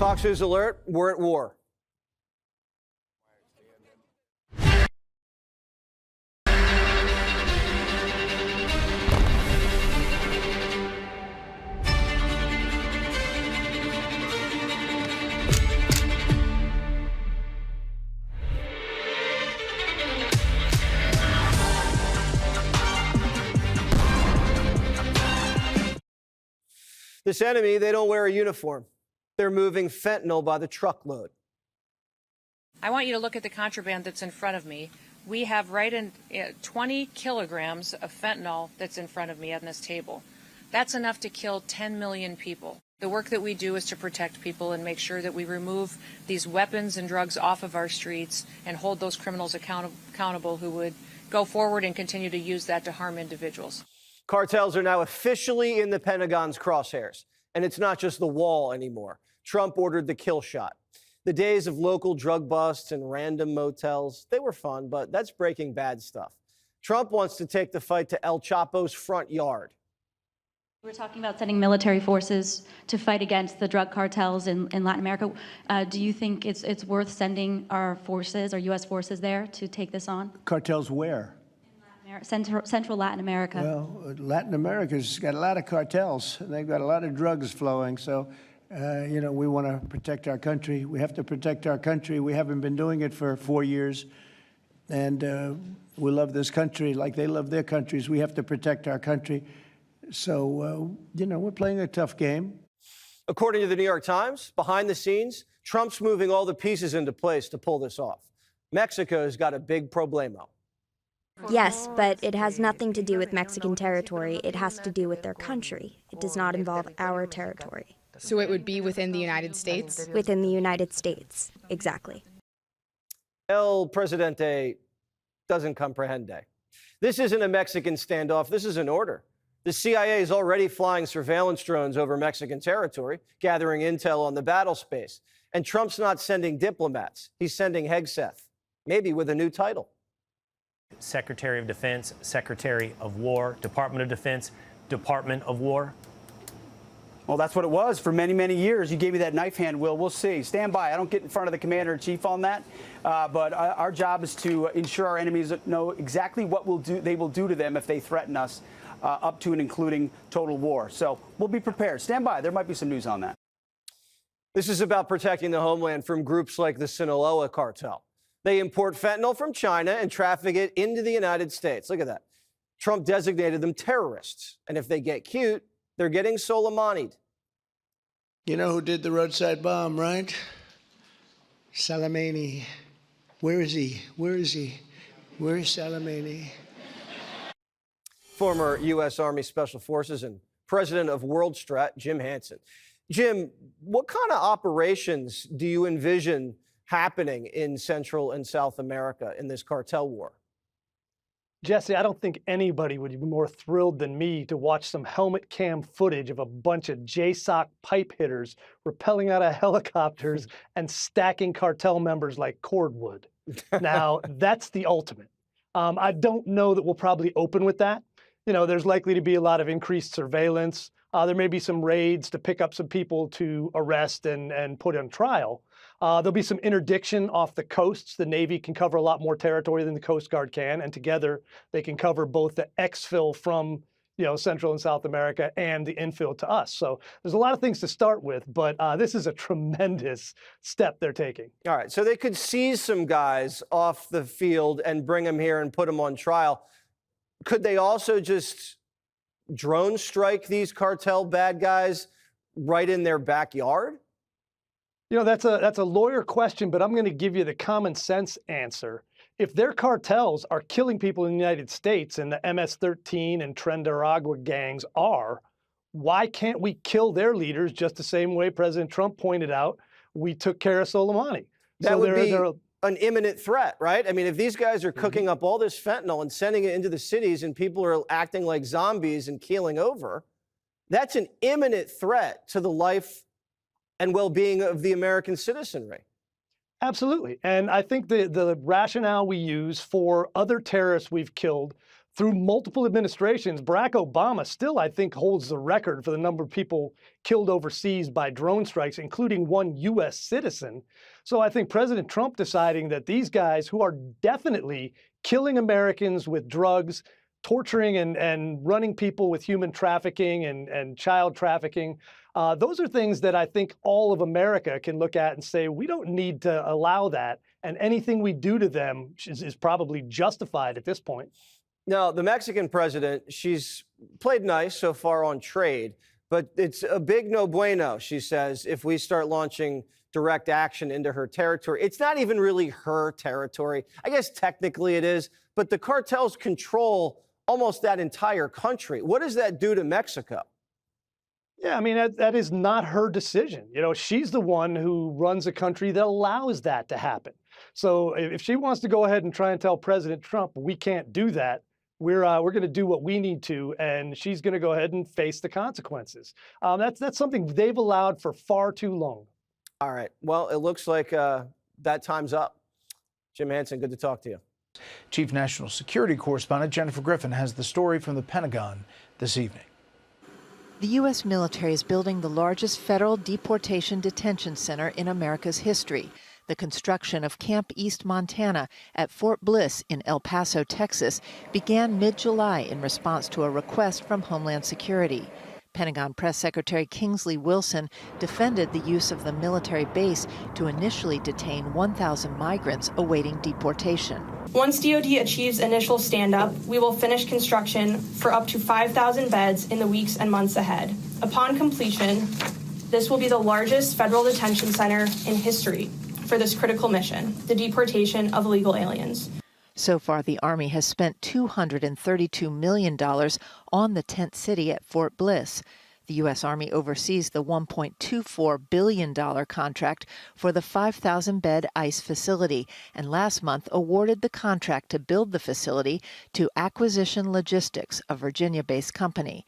Fox News alert, we're at war. This enemy, they don't wear a uniform. They're moving fentanyl by the truckload. I want you to look at the contraband that's in front of me. We have 20 kilograms of fentanyl that's in front of me on this table. That's enough to kill 10 million people. The work that we do is to protect people and make sure that we remove these weapons and drugs off of our streets and hold those criminals accountable who would go forward and continue to use that to harm individuals. Cartels are now officially in the Pentagon's crosshairs. And it's not just the wall anymore. Trump ordered the kill shot. The days of local drug busts and random motels, they were fun, but that's Breaking Bad stuff. Trump wants to take the fight to El Chapo's front yard. We're talking about sending military forces to fight against the drug cartels in Latin America. Do you think it's worth sending our forces, our U.S. forces there to take this on? Cartels where? Central Latin America. Well, Latin America's got a lot of cartels. They've got a lot of drugs flowing. So, you know, we want to protect our country. We have to protect our country. We haven't been doing it for 4 years. And we love this country like they love their countries. We have to protect our country. So, you know, we're playing a tough game. According to the New York Times, behind the scenes, Trump's moving all the pieces into place to pull this off. Mexico's got a big problemo. Yes, but it has nothing to do with Mexican territory. It has to do with their country. It does not involve our territory. So it would be within the United States? Within the United States, exactly. El Presidente doesn't comprehende. This isn't a Mexican standoff. This is an order. The CIA is already flying surveillance drones over Mexican territory, gathering intel on the battle space. And Trump's not sending diplomats. He's sending Hegseth, maybe with a new title. Secretary of Defense, Secretary of War, Department of Defense, Department of War? Well, that's what it was for many, many years. You gave me that knife hand, Will. We'll see. Stand by. I don't get in front of the commander-in-chief on that. But our job is to ensure our enemies know exactly what they will do to them if they threaten us, up to and including total war. So we'll be prepared. Stand by. There might be some news on that. This is about protecting the homeland from groups like the Sinaloa cartel. They import fentanyl from China and traffic it into the United States. Look at that. Trump designated them terrorists. And if they get cute, they're getting Soleimani'd. You know who did the roadside bomb, right? Soleimani. Where is he? Where is he? Where is Soleimani? Former U.S. Army Special Forces and president of World Strat, Jim Hansen. Jim, what kind of operations do you envision happening in Central and South America in this cartel war? Jesse, I don't think anybody would be more thrilled than me to watch some helmet cam footage of a bunch of JSOC pipe hitters rappelling out of helicopters and stacking cartel members like cordwood. Now, that's the ultimate. I don't know that we'll probably open with that. You know, there's likely to be a lot of increased surveillance. There may be some raids to pick up some people to arrest and put on trial. There'll be some interdiction off the coasts. The Navy can cover a lot more territory than the Coast Guard can, and together they can cover both the exfil from, you know, Central and South America and the infill to us. So there's a lot of things to start with, but this is a tremendous step they're taking. All right, so they could seize some guys off the field and bring them here and put them on trial. Could they also just drone strike these cartel bad guys right in their backyard? You know, that's a lawyer question, but I'm going to give you the common sense answer. If their cartels are killing people in the United States and the MS-13 and Tren de Aragua gangs are, why can't we kill their leaders just the same way President Trump pointed out we took care of Soleimani? That would be an imminent threat, right? I mean, if these guys are cooking up all this fentanyl and sending it into the cities and people are acting like zombies and keeling over, that's an imminent threat to the life and well-being of the American citizenry. Absolutely. And I think the rationale we use for other terrorists we've killed through multiple administrations, Barack Obama still, I think, holds the record for the number of people killed overseas by drone strikes, including one U.S. citizen. So I think President Trump deciding that these guys who are definitely killing Americans with drugs, torturing and running people with human trafficking and child trafficking, those are things that I think all of America can look at and say, we don't need to allow that. And anything we do to them is probably justified at this point. Now, the Mexican president, she's played nice so far on trade, but it's a big no bueno, she says, if we start launching direct action into her territory. It's not even really her territory. I guess technically it is, but the cartels control almost that entire country. What does that do to Mexico? Yeah, I mean, that is not her decision. You know, she's the one who runs a country that allows that to happen. So if she wants to go ahead and try and tell President Trump, we can't do that, we're going to do what we need to, and she's going to go ahead and face the consequences. That's something they've allowed for far too long. All right. Well, it looks like that time's up. Jim Hansen, good to talk to you. Chief National Security Correspondent Jennifer Griffin has the story from the Pentagon this evening. The U.S. military is building the largest federal deportation detention center in America's history. The construction of Camp East Montana at Fort Bliss in El Paso, Texas, began mid-July in response to a request from Homeland Security. Pentagon Press Secretary Kingsley Wilson defended the use of the military base to initially detain 1,000 migrants awaiting deportation. Once DoD achieves initial stand-up, we will finish construction for up to 5,000 beds in the weeks and months ahead. Upon completion, this will be the largest federal detention center in history for this critical mission, the deportation of illegal aliens. So far, the Army has spent $232 million on the tent city at Fort Bliss. The U.S. Army oversees the $1.24 billion contract for the 5,000-bed ICE facility, and last month awarded the contract to build the facility to Acquisition Logistics, a Virginia-based company.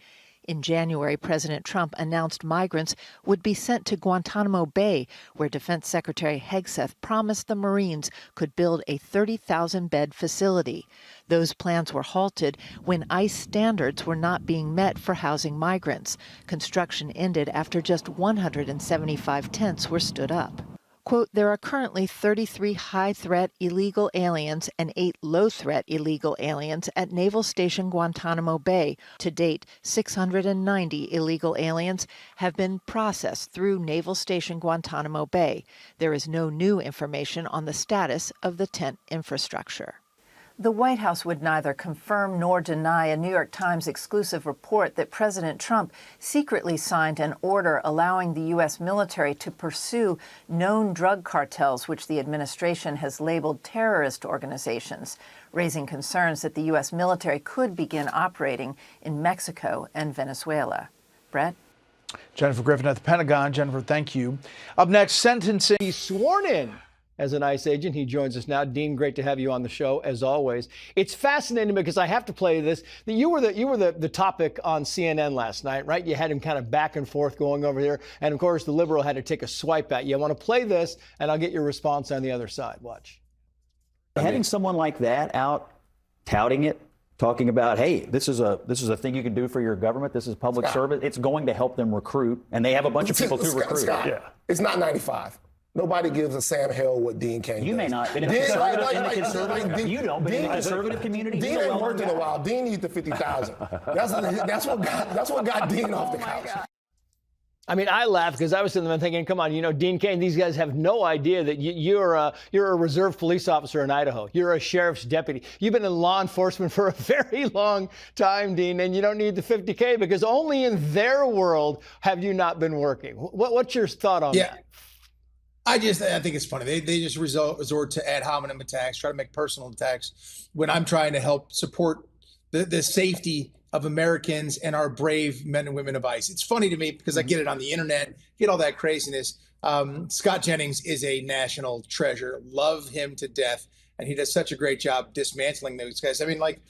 In January, President Trump announced migrants would be sent to Guantanamo Bay, where Defense Secretary Hegseth promised the Marines could build a 30,000-bed facility. Those plans were halted when ICE standards were not being met for housing migrants. Construction ended after just 175 tents were stood up. Quote, there are currently 33 high-threat illegal aliens and 8 low-threat illegal aliens at Naval Station Guantanamo Bay. To date, 690 illegal aliens have been processed through Naval Station Guantanamo Bay. There is no new information on the status of the tent infrastructure. The White House would neither confirm nor deny a New York Times exclusive report that President Trump secretly signed an order allowing the U.S. military to pursue known drug cartels, which the administration has labeled terrorist organizations, raising concerns that the U.S. military could begin operating in Mexico and Venezuela. Brett? Jennifer Griffin at the Pentagon. Jennifer, thank you. Up next, sentencing. He's sworn in as an ICE agent. He joins us now. Dean, great to have you on the show, as always. It's fascinating because I have to play this. You were the topic on CNN last night, right? You had him kind of back and forth going over here. And, of course, the liberal had to take a swipe at you. I want to play this, and I'll get your response on the other side. Watch. Having someone like that out touting it, talking about, hey, this is a thing you can do for your government. This is public service. It's going to help them recruit. And they have a bunch of people to recruit. Scott, yeah. It's not 95. Nobody gives a Sam hell what Dean Cain does. You may not, but in the conservative, you don't, but in the conservative community, Dean ain't worked in a while. Dean needs the 50,000. That's what got Dean off the couch. I mean, I laughed because I was sitting there thinking, come on, you know, Dean Cain, these guys have no idea that you're a reserve police officer in Idaho. You're a sheriff's deputy. You've been in law enforcement for a very long time, Dean, and you don't need the 50K because only in their world have you not been working. What's your thought on that? I think it's funny. They just resort to ad hominem attacks, try to make personal attacks when I'm trying to help support the safety of Americans and our brave men and women of ICE. It's funny to me because I get it on the internet, get all that craziness. Scott Jennings is a national treasure. Love him to death. And he does such a great job dismantling those guys. I mean, like,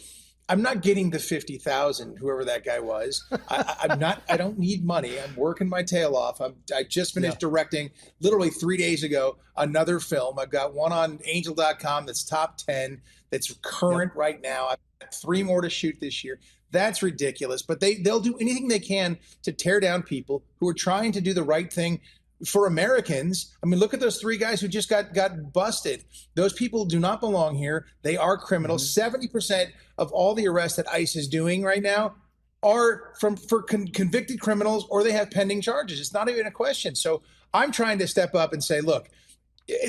I'm not getting the 50,000, whoever that guy was. I'm not. I don't need money. I'm working my tail off. I just finished directing, literally 3 days ago, another film. I've got one on Angel.com that's top 10. That's current right now. I've got 3 more to shoot this year. That's ridiculous. But they'll do anything they can to tear down people who are trying to do the right thing for Americans. I mean, look at those 3 guys who just got busted. Those people do not belong here. They are criminals. 70% of all the arrests that ICE is doing right now are for convicted criminals, or they have pending charges. It's not even a question. So I'm trying to step up and say, look,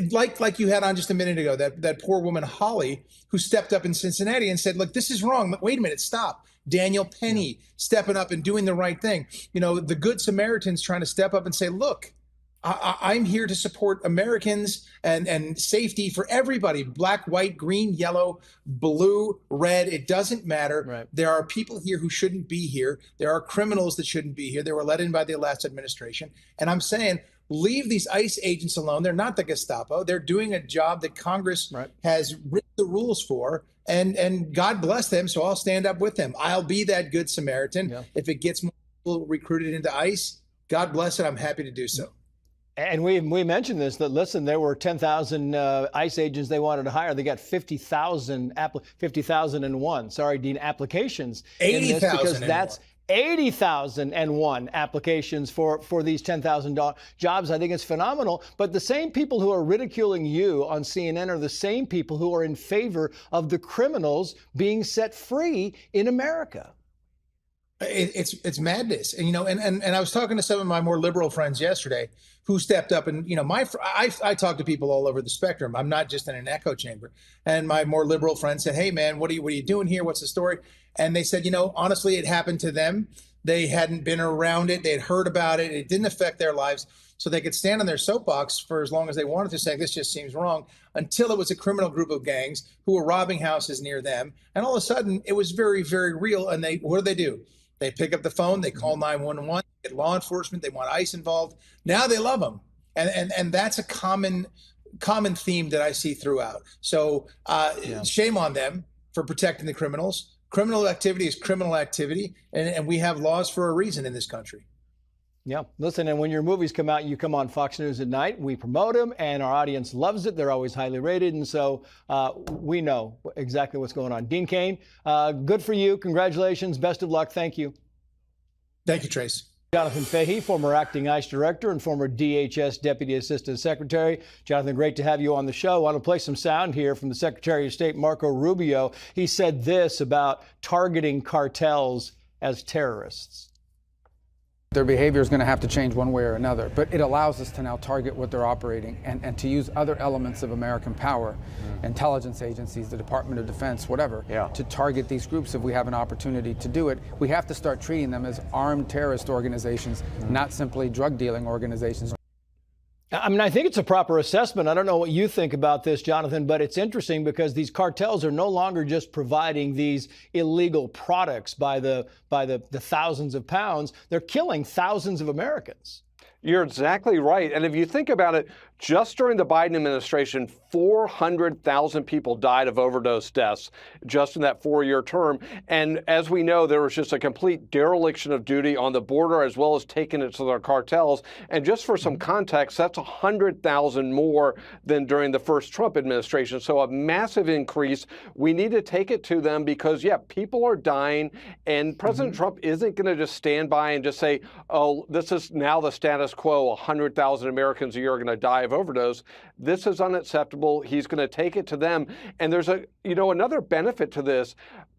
like you had on just a minute ago, that poor woman, Holly, who stepped up in Cincinnati and said, look, this is wrong. Wait a minute, stop. Daniel Penny stepping up and doing the right thing. You know, the Good Samaritans trying to step up and say, look, I'm here to support Americans and safety for everybody. Black, white, green, yellow, blue, red. It doesn't matter. Right. There are people here who shouldn't be here. There are criminals that shouldn't be here. They were let in by the last administration. And I'm saying, leave these ICE agents alone. They're not the Gestapo. They're doing a job that Congress has written the rules for. And God bless them. So I'll stand up with them. I'll be that Good Samaritan. If it gets more people recruited into ICE, God bless it. I'm happy to do so. And we mentioned this, that, listen, there were 10,000 ICE agents they wanted to hire. They got 50,001, sorry, Dean, applications. 80,000. Because that's 80,001 applications for these 10,000 jobs. I think it's phenomenal. But the same people who are ridiculing you on CNN are the same people who are in favor of the criminals being set free in America. It's madness. And, you know, and I was talking to some of my more liberal friends yesterday who stepped up, and, you know, I talk to people all over the spectrum. I'm not just in an echo chamber. And my more liberal friends said, hey man, what are you doing here? What's the story? And they said, you know, honestly, it happened to them. They hadn't been around it. They'd heard about it. It didn't affect their lives. So they could stand on their soapbox for as long as they wanted to say, this just seems wrong, until it was a criminal group of gangs who were robbing houses near them. And all of a sudden it was very, very real. And what do? They pick up the phone, they call 911, get law enforcement, they want ICE involved. Now they love them. And that's a common theme that I see throughout. So shame on them for protecting the criminals. Criminal activity is criminal activity, and we have laws for a reason in this country. Yeah, listen, and when your movies come out, you come on Fox News at night. We promote them, and our audience loves it. They're always highly rated, and so we know exactly what's going on. Dean Cain, good for you. Congratulations. Best of luck. Thank you. Thank you, Trace. Jonathan Fahey, former acting ICE director and former DHS Deputy Assistant Secretary. Jonathan, great to have you on the show. I want to play some sound here from the Secretary of State, Marco Rubio. He said this about targeting cartels as terrorists. Their behavior is going to have to change one way or another, but it allows us to now target what they're operating and to use other elements of American power, intelligence agencies, the Department of Defense, whatever, to target these groups if we have an opportunity to do it. We have to start treating them as armed terrorist organizations, not simply drug dealing organizations. I mean, I think it's a proper assessment. I don't know what you think about this, Jonathan, but it's interesting because these cartels are no longer just providing these illegal products by the thousands of pounds. They're killing thousands of Americans. You're exactly right. And if you think about it, just during the Biden administration, 400,000 people died of overdose deaths just in that 4-year term. And as we know, there was just a complete dereliction of duty on the border, as well as taking it to the cartels. And just for some context, that's 100,000 more than during the first Trump administration. So a massive increase. We need to take it to them because, yeah, people are dying. And President Trump isn't going to just stand by and just say, oh, this is now the status quo. 100,000 Americans a year are going to die of overdose. This is unacceptable. He's going to take it to them. And there's another benefit to this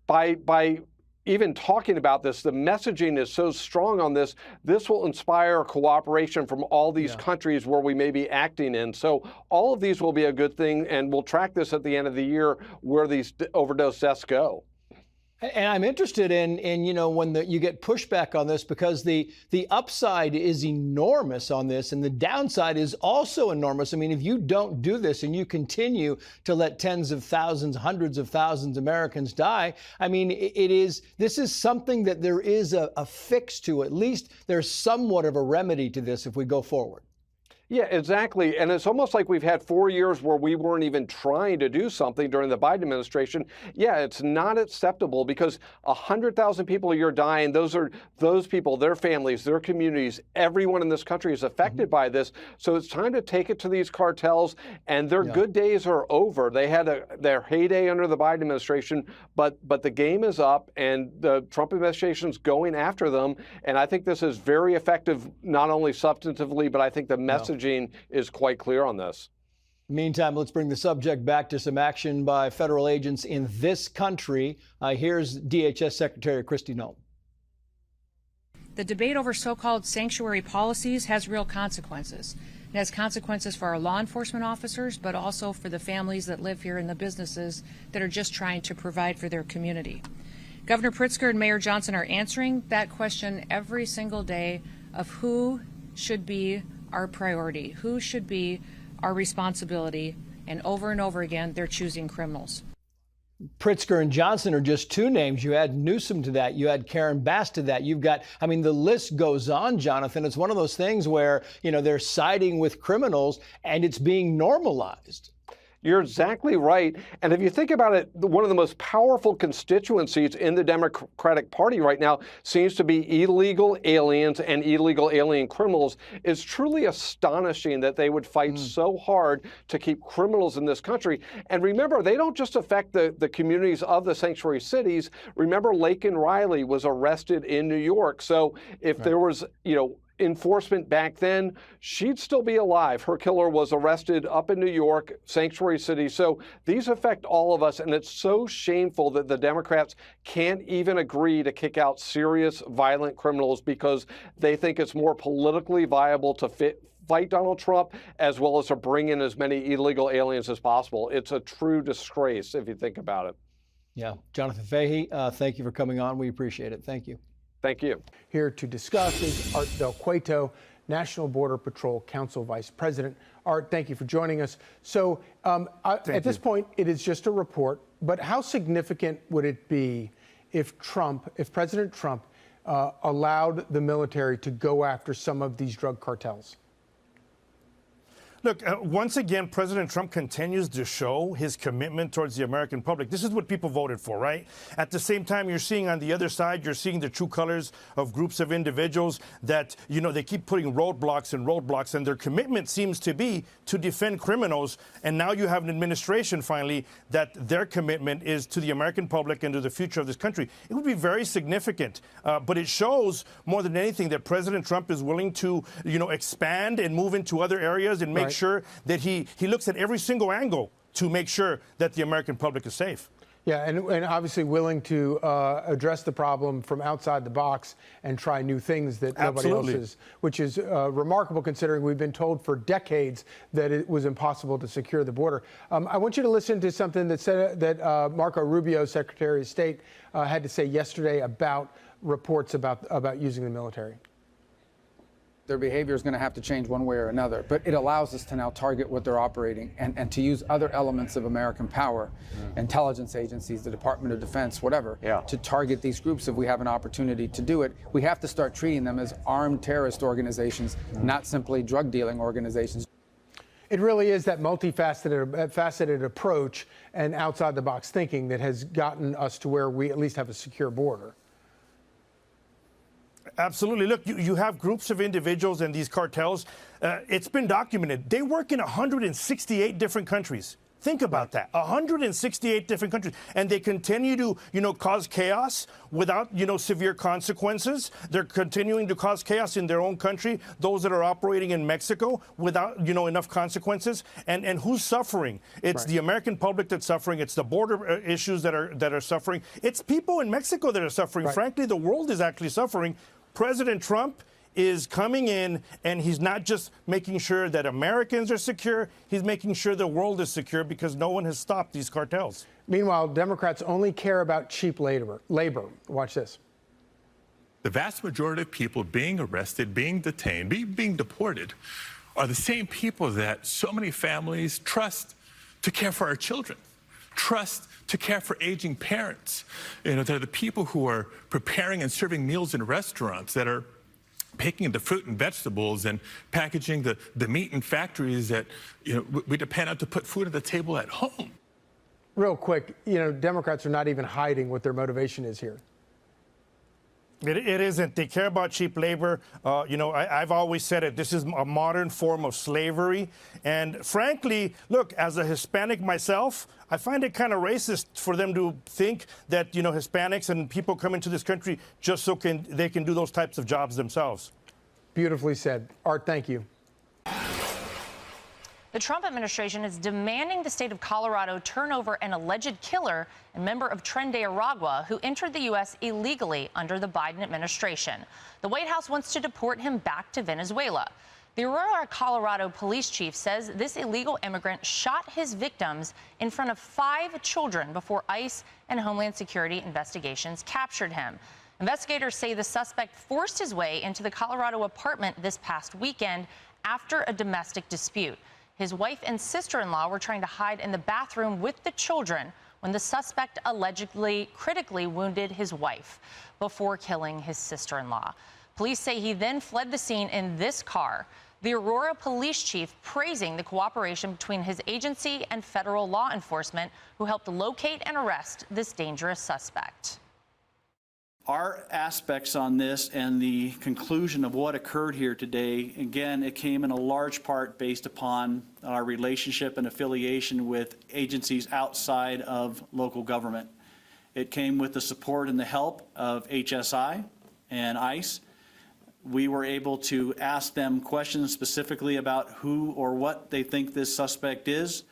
by even talking about this. The messaging is so strong on this. This will inspire cooperation from all these countries where we may be acting in. So all of these will be a good thing. And we'll track this at the end of the year where these overdose deaths go. And I'm interested in when you get pushback on this, because the upside is enormous on this and the downside is also enormous. I mean, if you don't do this and you continue to let tens of thousands, hundreds of thousands of Americans die, I mean, this is something that there is a fix to. At least there's somewhat of a remedy to this if we go forward. Yeah, exactly. And it's almost like we've had 4 years where we weren't even trying to do something during the Biden administration. Yeah, it's not acceptable because 100,000 people a year dying. Those people, their families, their communities, everyone in this country is affected by this. So it's time to take it to these cartels, and their good days are over. They had their heyday under the Biden administration, but the game is up, and the Trump administration's going after them. And I think this is very effective, not only substantively, but I think the message is quite clear on this. Meantime, let's bring the subject back to some action by federal agents in this country. Here's DHS Secretary Kristi Noem. The debate over so-called sanctuary policies has real consequences. It has consequences for our law enforcement officers, but also for the families that live here and the businesses that are just trying to provide for their community. Governor Pritzker and Mayor Johnson are answering that question every single day of who should be our priority, who should be our responsibility, and over again, they're choosing criminals. Pritzker and Johnson are just two names. You add Newsom to that. You add Karen Bass to that. You've got, I mean, the list goes on, Jonathan. It's one of those things where, you know, they're siding with criminals and it's being normalized. You're exactly right. And if you think about it, one of the most powerful constituencies in the Democratic Party right now seems to be illegal aliens and illegal alien criminals. It's truly astonishing that they would fight so hard to keep criminals in this country. And remember, they don't just affect the communities of the sanctuary cities. Remember, Laken Riley was arrested in New York. So if there was, you know, enforcement back then, she'd still be alive. Her killer was arrested up in New York, sanctuary city. So these affect all of us, and it's so shameful that the Democrats can't even agree to kick out serious violent criminals because they think it's more politically viable to fight Donald Trump as well as to bring in as many illegal aliens as possible. It's a true disgrace if you think about it. Yeah. Jonathan Fahey, thank you for coming on. We appreciate it. Thank you. Thank you. Here to discuss is Art Del Cueto, National Border Patrol Council Vice President. Art, thank you for joining us. So at this point, it is just a report, but how significant would it be if President Trump allowed the military to go after some of these drug cartels? Look, once again, President Trump continues to show his commitment towards the American public. This is what people voted for, right? At the same time, you're seeing on the other side, you're seeing the true colors of groups of individuals that, you know, they keep putting roadblocks, and their commitment seems to be to defend criminals. And now you have an administration, finally, that their commitment is to the American public and to the future of this country. It would be very significant, but it shows more than anything that President Trump is willing to, you know, expand and move into other areas and make sure that he looks at every single angle to make sure that the American public is safe. Yeah, and obviously willing to address the problem from outside the box and try new things that nobody else is, which is remarkable considering we've been told for decades that it was impossible to secure the border. I want you to listen to something that Marco Rubio, Secretary of State, had to say yesterday about reports about using the military. Their behavior is going to have to change one way or another, but it allows us to now target what they're operating and to use other elements of American power, intelligence agencies, the Department of Defense, whatever, to target these groups if we have an opportunity to do it. We have to start treating them as armed terrorist organizations, not simply drug dealing organizations. It really is that multifaceted approach and outside the box thinking that has gotten us to where we at least have a secure border. Absolutely. Look, you have groups of individuals and these cartels. It's been documented. They work in 168 different countries. Think about that. 168 different countries. And they continue to, you know, cause chaos without, you know, severe consequences. They're continuing to cause chaos in their own country, those that are operating in Mexico without, you know, enough consequences. And who's suffering? It's the American public that's suffering. It's the border issues that are suffering. It's people in Mexico that are suffering. Frankly, the world is actually suffering. President Trump is coming in, and he's not just making sure that Americans are secure, he's making sure the world is secure because no one has stopped these cartels. Meanwhile, Democrats only care about cheap labor. Watch this. The vast majority of people being arrested, being detained, being deported are the same people that so many families trust to care for our children, trust to care for aging parents. You know, they're the people who are preparing and serving meals in restaurants, that are picking the fruit and vegetables and packaging the meat in factories that we depend on to put food at the table at home. Real quick, Democrats are not even hiding what their motivation is here. It isn't. They care about cheap labor. I've always said it. This is a modern form of slavery. And frankly, look, as a Hispanic myself, I find it kind of racist for them to think that, Hispanics and people come into this country just so they can do those types of jobs themselves. Beautifully said. Art, thank you. The Trump administration is demanding the state of Colorado turn over an alleged killer and member of Tren de Aragua who entered the U.S. illegally under the Biden administration. The White House wants to deport him back to Venezuela. The Aurora, Colorado police chief says this illegal immigrant shot his victims in front of 5 children before ICE and Homeland Security investigations captured him. Investigators say the suspect forced his way into the Colorado apartment this past weekend after a domestic dispute. His wife and sister-in-law were trying to hide in the bathroom with the children when the suspect allegedly critically wounded his wife before killing his sister-in-law. Police say he then fled the scene in this car. The Aurora police chief praising the cooperation between his agency and federal law enforcement who helped locate and arrest this dangerous suspect. Our aspects on this and the conclusion of what occurred here today, again, it came in a large part based upon our relationship and affiliation with agencies outside of local government. It came with the support and the help of HSI and ICE. We were able to ask them questions specifically about who or what they think this suspect is.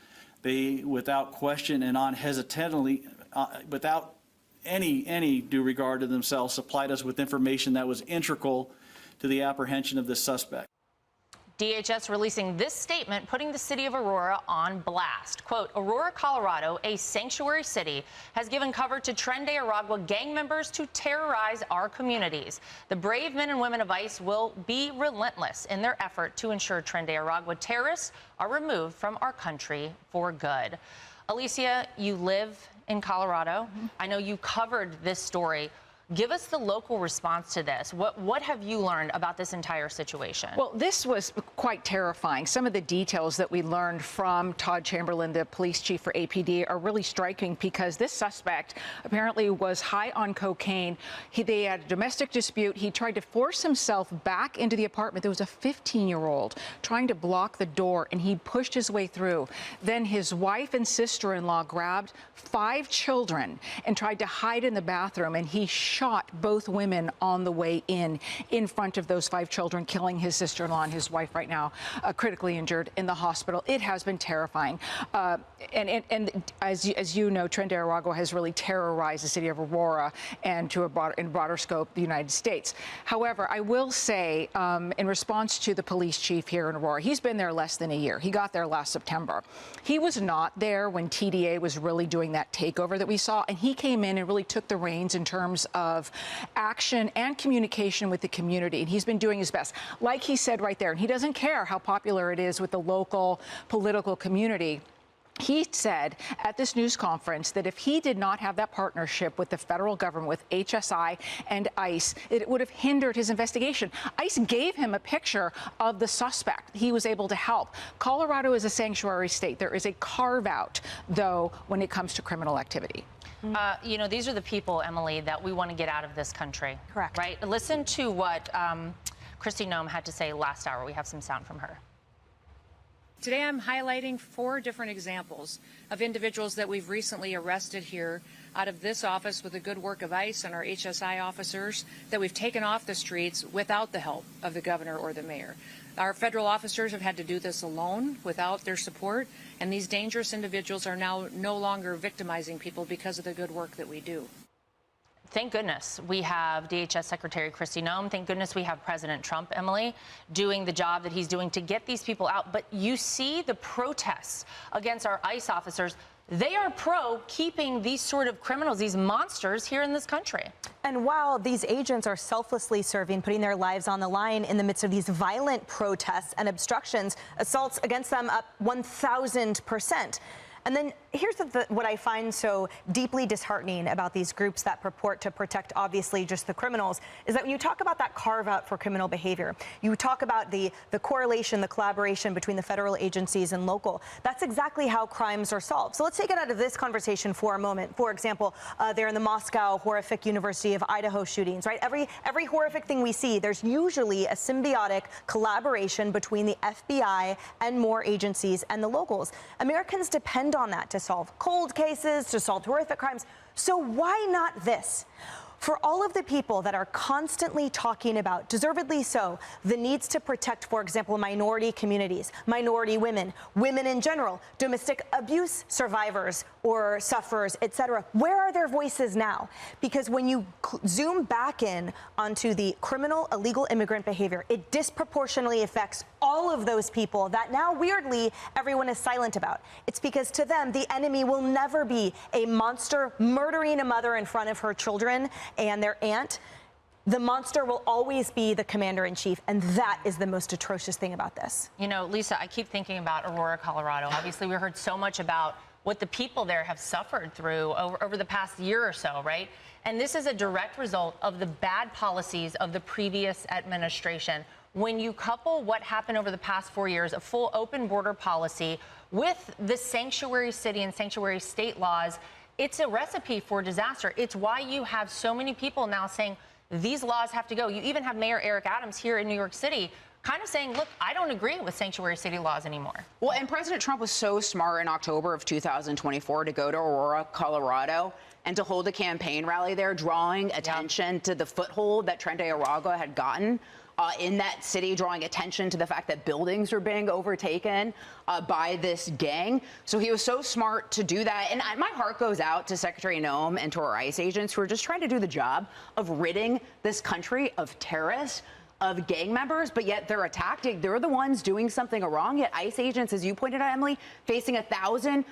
They, without question and unhesitatingly, without any due regard to themselves, supplied us with information that was integral to the apprehension of this suspect. DHS releasing this statement, putting the city of Aurora on blast. Quote, Aurora, Colorado, a sanctuary city, has given cover to Tren de Aragua gang members to terrorize our communities. The brave men and women of ICE will be relentless in their effort to ensure Tren de Aragua terrorists are removed from our country for good. Alicia, you live in Colorado. I know you covered this story. Give us the local response to this. What have you learned about this entire situation? Well, this was quite terrifying. Some of the details that we learned from Todd Chamberlain, the police chief for APD, are really striking because this suspect apparently was high on cocaine. They had a domestic dispute. He tried to force himself back into the apartment. There was a 15-year-old trying to block the door, and he pushed his way through. Then his wife and sister-in-law grabbed 5 children and tried to hide in the bathroom, and he shot both women on the way in front of those 5 children, killing his sister-in-law and his wife right now, critically injured in the hospital. It has been terrifying. And as you know, Tren de Aragua has really terrorized the city of Aurora and in broader scope, the United States. However, I will say, in response to the police chief here in Aurora, he's been there less than a year. He got there last September. He was not there when TDA was really doing that takeover that we saw, and he came in and really took the reins in terms of action and communication with the community, and he's been doing his best. Like he said right there, and he doesn't care how popular it is with the local political community. He said at this news conference that if he did not have that partnership with the federal government, with HSI and ICE, it would have hindered his investigation. ICE gave him a picture of the suspect. He was able to help. Colorado is a sanctuary state. There is a carve-out, though, when it comes to criminal activity. These are the people, Emily, that we want to get out of this country. Correct. Right? Listen to what Kristi Noem had to say last hour. We have some sound from her. Today I'm highlighting 4 different examples of individuals that we've recently arrested here out of this office with the good work of ICE and our HSI officers that we've taken off the streets without the help of the governor or the mayor. Our federal officers have had to do this alone without their support, and these dangerous individuals are now no longer victimizing people because of the good work that we do. Thank goodness we have DHS Secretary Kristi Noem. Thank goodness we have President Trump, Emily, doing the job that he's doing to get these people out. But you see the protests against our ICE officers. They are pro keeping these sort of criminals, these monsters, here in this country. And while these agents are selflessly serving, putting their lives on the line in the midst of these violent protests and obstructions, assaults against them up 1,000%. And then here's what I find so deeply disheartening about these groups that purport to protect, obviously, just the criminals, is that when you talk about that carve out for criminal behavior, you talk about the correlation, the collaboration between the federal agencies and local. That's exactly how crimes are solved. So let's take it out of this conversation for a moment. For example, there in the Moscow horrific University of Idaho shootings, right? Every horrific thing we see, there's usually a symbiotic collaboration between the FBI and more agencies and the locals. Americans depend on that to solve cold cases, to solve horrific crimes. So why not this? For all of the people that are constantly talking about, deservedly so, the needs to protect, for example, minority communities, minority women, women in general, domestic abuse survivors or sufferers, etc., where are their voices now? Because when you zoom back in onto the criminal illegal immigrant behavior, it disproportionately affects all of those people that now, weirdly, everyone is silent about. It's because to them, the enemy will never be a monster murdering a mother in front of her children and their aunt. The monster will always be the commander-in-chief, and that is the most atrocious thing about this. You know, Lisa, I keep thinking about Aurora, Colorado. Obviously, we heard so much about what the people there have suffered through over the past year or so, right? And this is a direct result of the bad policies of the previous administration. When you couple what happened over the past 4 years, a full open border policy, with the sanctuary city and sanctuary state laws, it's a recipe for disaster. It's why you have so many people now saying these laws have to go. You even have Mayor Eric Adams here in New York City kind of saying, look, I don't agree with sanctuary city laws anymore. Well, and President Trump was so smart in October of 2024 to go to Aurora, Colorado, and to hold a campaign rally there, drawing attention to the foothold that Trent Aragua had gotten in that city, drawing attention to the fact that buildings are being overtaken by this gang. So he was so smart to do that. And my heart goes out to Secretary Noem and to our ICE agents who are just trying to do the job of ridding this country of terrorists, of gang members, but yet they're attacked. They're the ones doing something wrong. Yet ICE agents, as you pointed out, Emily, facing 1,000%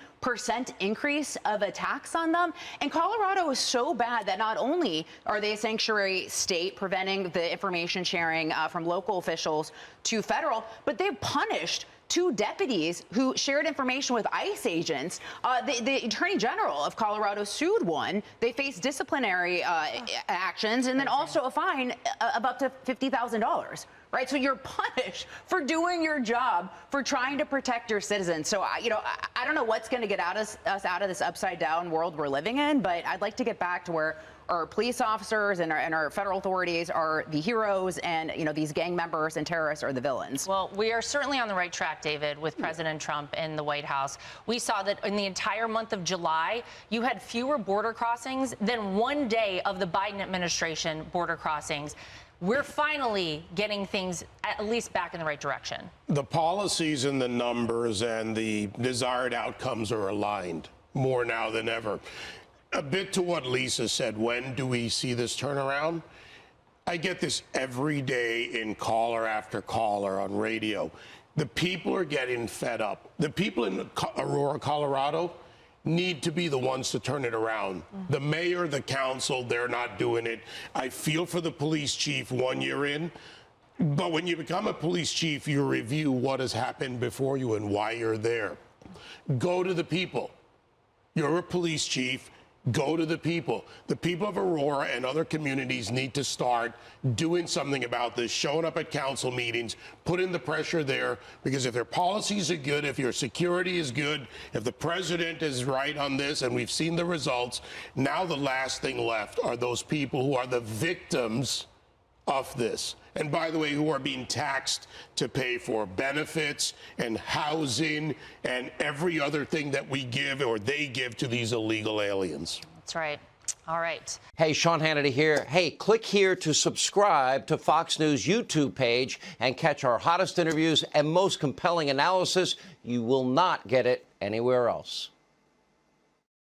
increase of attacks on them. And Colorado is so bad that not only are they a sanctuary state, preventing the information sharing from local officials to federal, but they've punished 2 deputies who shared information with ICE agents. The Attorney General of Colorado sued one. They faced disciplinary actions and then also a fine of up to $50,000. Right, so you're punished for doing your job, for trying to protect your citizens. So, I don't know what's going to get us out of this upside down world we're living in, but I'd like to get back to where our police officers and our federal authorities are the heroes, and these gang members and terrorists are the villains. Well, we are certainly on the right track, David, with President Trump in the White House. We saw that in the entire month of July, you had fewer border crossings than one day of the Biden administration border crossings. We're finally getting things at least back in the right direction. The policies and the numbers and the desired outcomes are aligned more now than ever. A bit to what Lisa said, when do we see this turnaround? I get this every day in caller after caller on radio. The people are getting fed up. The people in Aurora, Colorado, need to be the ones to turn it around. The mayor, the council, they're not doing it. I feel for the police chief 1 year in, but when you become a police chief, you review what has happened before you and why you're there. Go to the people. You're a police chief. Go to the people. The people of Aurora and other communities need to start doing something about this, showing up at council meetings, putting the pressure there, because if their policies are good, if your security is good, if the president is right on this, and we've seen the results, now the last thing left are those people who are the victims of this. And by the way, who are being taxed to pay for benefits and housing and every other thing that we give or they give to these illegal aliens. That's right. All right. Hey, Sean Hannity here. Hey, click here to subscribe to Fox News YouTube page and catch our hottest interviews and most compelling analysis. You will not get it anywhere else.